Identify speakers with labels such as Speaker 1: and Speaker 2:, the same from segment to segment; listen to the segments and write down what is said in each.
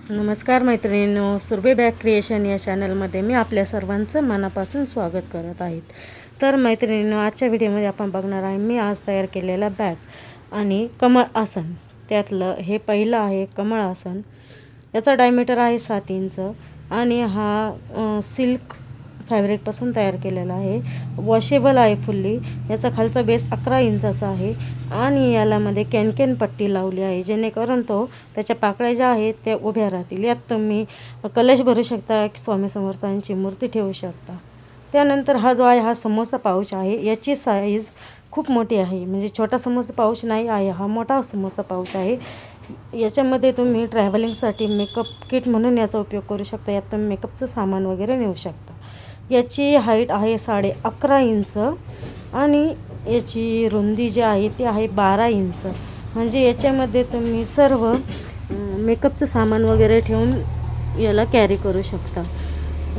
Speaker 1: नमस्कार मैत्रिणींनो, Surabhi bag creation या चॅनलमध्ये मी आपल्या सर्वांचं मनापासून स्वागत करत आहे। तर मैत्रिणींनो, आजच्या व्हिडिओमध्ये आपण बघणार आहे मी आज तयार केलेला बॅग आणि कमळ आसन। त्यातलं हे पहिलं आहे कमळ आसन। याचा डायमीटर आहे 7 इंच आणि हा सिल्क फॅब्रिकपासून तयार केलेला आहे। वॉशेबल आहे फुल्ली। याचा खालचा बेस 11 इंचाचा आहे आणि याला मध्ये कॅनकॅन पट्टी लावली आहे, जेणेकरून तो त्याच्या पाकळ्या ज्या आहेत त्या उभ्या राहतील। यात तुम्ही कलश भरू शकता, स्वामी समर्थांची मूर्ती ठेवू शकता। त्यानंतर हा जो आहे हा समोसा पाऊच आहे। याची साईज खूप मोठी आहे, म्हणजे छोटा समोसा पाऊच नाही आहे, हा मोठा समोसा पाऊच आहे। याच्यामध्ये तुम्ही ट्रॅव्हलिंगसाठी मेकअप किट म्हणून याचा उपयोग करू शकता। यात तुम्ही मेकअपचं सामान वगैरे नेऊ शकता। याची हाईट आहे 11.5 इंच आणि याची रुंदी जी आहे ती आहे 12 इंच। म्हणजे याच्यामध्ये तुम्ही सर्व मेकअपचं सामान वगैरे ठेवून याला कॅरी करू शकता।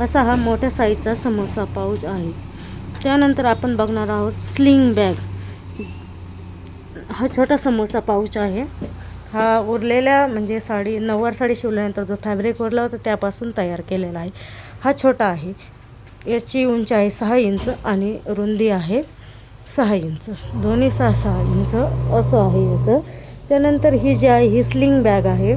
Speaker 1: असा हा मोठ्या साईजचा समोसा पाऊच आहे। त्यानंतर आपण बघणार आहोत स्लिंग बॅग। हा छोटा समोसा पाऊच आहे। हा उरलेल्या म्हणजे नऊवार साडी शिवल्यानंतर जो फॅब्रिक उरला होता त्यापासून तयार केलेला आहे। हा छोटा आहे। याची उंची आहे 6 इंच आणि रुंदी आहे 6 इंच, दोन्ही 6-6 इंच असं आहे याचं। त्यानंतर ही जी आहे ही स्लिंग बॅग आहे।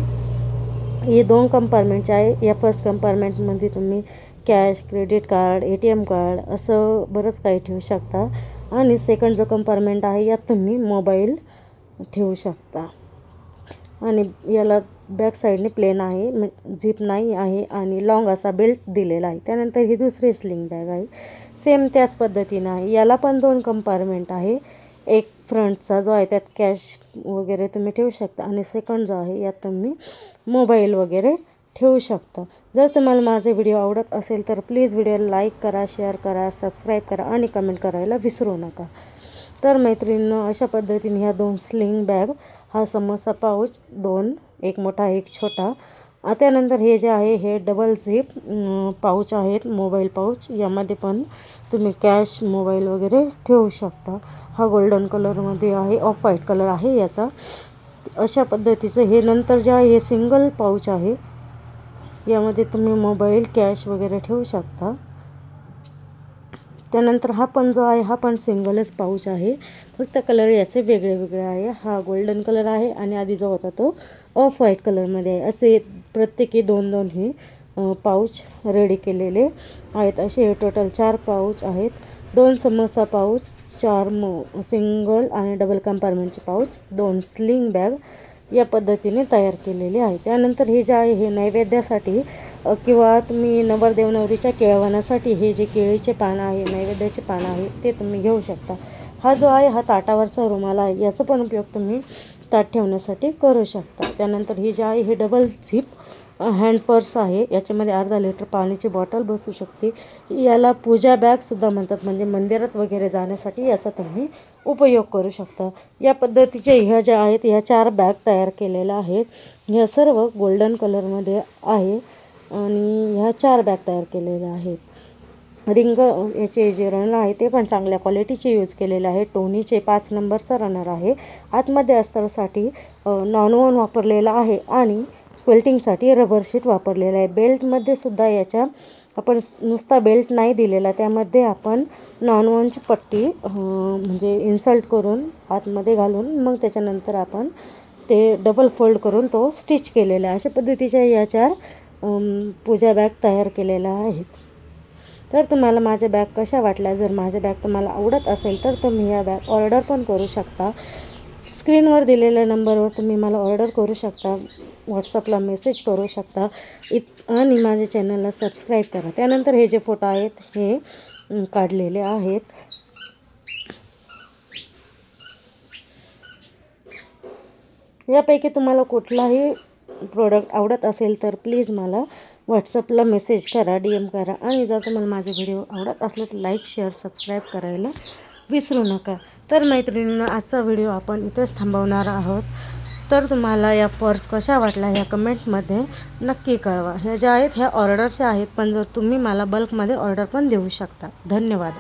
Speaker 1: ही 2 कंपार्टमेंटची आहे। या फर्स्ट कंपार्टमेंटमध्ये तुम्ही cash, credit card, ATM card असं बरंच काही ठेवू शकता आणि सेकंड जो कंपार्टमेंट आहे यात तुम्ही मोबाईल ठेवू शकता। आणि याला बॅक साईडने प्लेन आहे, झिप नाही आहे आणि लॉंग असा बेल्ट दिलेला आहे। त्यानंतर ही दुसरी स्लिंग बॅग आहे, सेम त्याच पद्धतीने आहे। याला पण 2 कंपार्टमेंट आहे। एक फ्रंटचा जो आहे त्यात कॅश वगैरे तुम्ही ठेवू शकता आणि सेकंड जो आहे यात तुम्ही मोबाईल वगैरे ठेवू शकता। जर तुम्हाला माझे व्हिडिओ आवडत असेल तर प्लीज व्हिडिओला लाईक करा, शेअर करा, सबस्क्राईब करा आणि कमेंट करायला विसरू नका। तर मैत्रिणींनो, अशा पद्धतीने ह्या 2 स्लिंग बॅग, हा समोसा पाऊच 2, एक मोठा एक छोटा। त्यानंतर हे जे आहे हे डबल झिप पाऊच आहेत, मोबाईल पाऊच। यामध्ये पण तुम्ही कॅश, मोबाईल वगैरे ठेवू शकता। हा गोल्डन कलरमध्ये आहे, ऑफ व्हाईट कलर आहे याचा। अशा पद्धतीचं हे नंतर जे आहे हे सिंगल पाऊच आहे। यामध्ये तुम्ही मोबाईल, कॅश वगैरे ठेवू शकता। त्यानंतर हा पण जो आहे हा पण सिंगलच पाऊच आहे, फक्त कलर याचे वेगळे वेगळे आहे। हा गोल्डन कलर आहे आणि आधी जो होता तो ऑफ व्हाईट कलरमध्ये आहे। असे प्रत्येकी 2-2 हे पाऊच रेडी केलेले आहेत। असे हे टोटल 4 पाऊच आहेत। 2 समोसा पाऊच, 4 सिंगल आणि डबल कंपार्टमेंटचे पाऊच, 2 स्लिंग बॅग या पद्धतीने तयार केलेले आहे। त्यानंतर हे जे आहे हे नैवेद्यासाठी किंवा तुम्ही नवरदेव नवरीच्या केळवणासाठी हे जे केळीचे पान आहे, नैवेद्याचे पान आहे ते तुम्ही घेऊ शकता। हा जो आहे हा ताटावरचा रुमाल आहे, याचा पण उपयोग तुम्ही ताट ठेवण्यासाठी करू शकता। त्यानंतर ही जे आहे हे डबल झिप हँड पर्स आहे। याच्यामध्ये अर्धा लिटर पाण्याची बॉटल बसू शकते। याला पूजा बॅगसुद्धा म्हणतात, म्हणजे मंदिरात वगैरे जाण्यासाठी याचा तुम्ही उपयोग करू शकता। या पद्धतीचे ह्या ज्या आहेत ह्या 4 बॅग तयार केलेल्या आहेत। ह्या सर्व गोल्डन कलरमध्ये आहे आणि ह्या 4 बॅग तयार केलेल्या आहेत। रिंग याचे जे रनर आहे ते पण चांगल्या क्वालिटीचे यूज केलेले आहे। टोनीचे 5 नंबरचा रनर आहे। आतमध्ये अस्तरसाठी नॉनवॉन वापरलेला आहे आणि क्विल्टिंगसाठी रबर शीट वापरलेला आहे। बेल्टमध्ये सुद्धा याच्या आपण नुसता बेल्ट नाही दिलेला, त्यामध्ये आपण नॉनवॉनची पट्टी म्हणजे इन्सर्ट करून आतमध्ये घालून मग त्याच्यानंतर आपण ते डबल फोल्ड करून तो स्टिच केलेला आहे। अशा पद्धतीच्या या 4 पूजा बॅग तयार केलेल्या आहेत। तर तुम्हाला माझ्या बॅग कशा वाटल्या? जर माझ्या बॅग तुम्हाला आवडत असेल तर तुम्ही या बॅग ऑर्डर पण करू शकता। स्क्रीनवर दिलेल्या नंबरवर तुम्ही मला ऑर्डर करू शकता, व्हॉट्सअपला मेसेज करू शकता आणि माझ्या चॅनलला सबस्क्राईब करा। त्यानंतर हे जे फोटो आहेत हे काढलेले आहेत। यापैकी तुम्हाला कुठलाही प्रोडक्ट आवडत असेल तर प्लीज मला व्हॉट्सअपला मेसेज करा, DM करा आणि जर तुम्हाला माझे व्हिडिओ आवडत असले तर लाईक, शेअर, सबस्क्राईब करायला विसरू नका। तर मैत्रिणींनो, आजचा व्हिडिओ आपण इथेच थांबवणार आहोत। तर तुम्हाला या पर्स कशा वाटल्या ह्या कमेंटमध्ये नक्की कळवा। ह्या ज्या आहेत ह्या ऑर्डरच्या आहेत, पण जर तुम्ही मला बल्कमध्ये ऑर्डर पण देऊ शकता। धन्यवाद।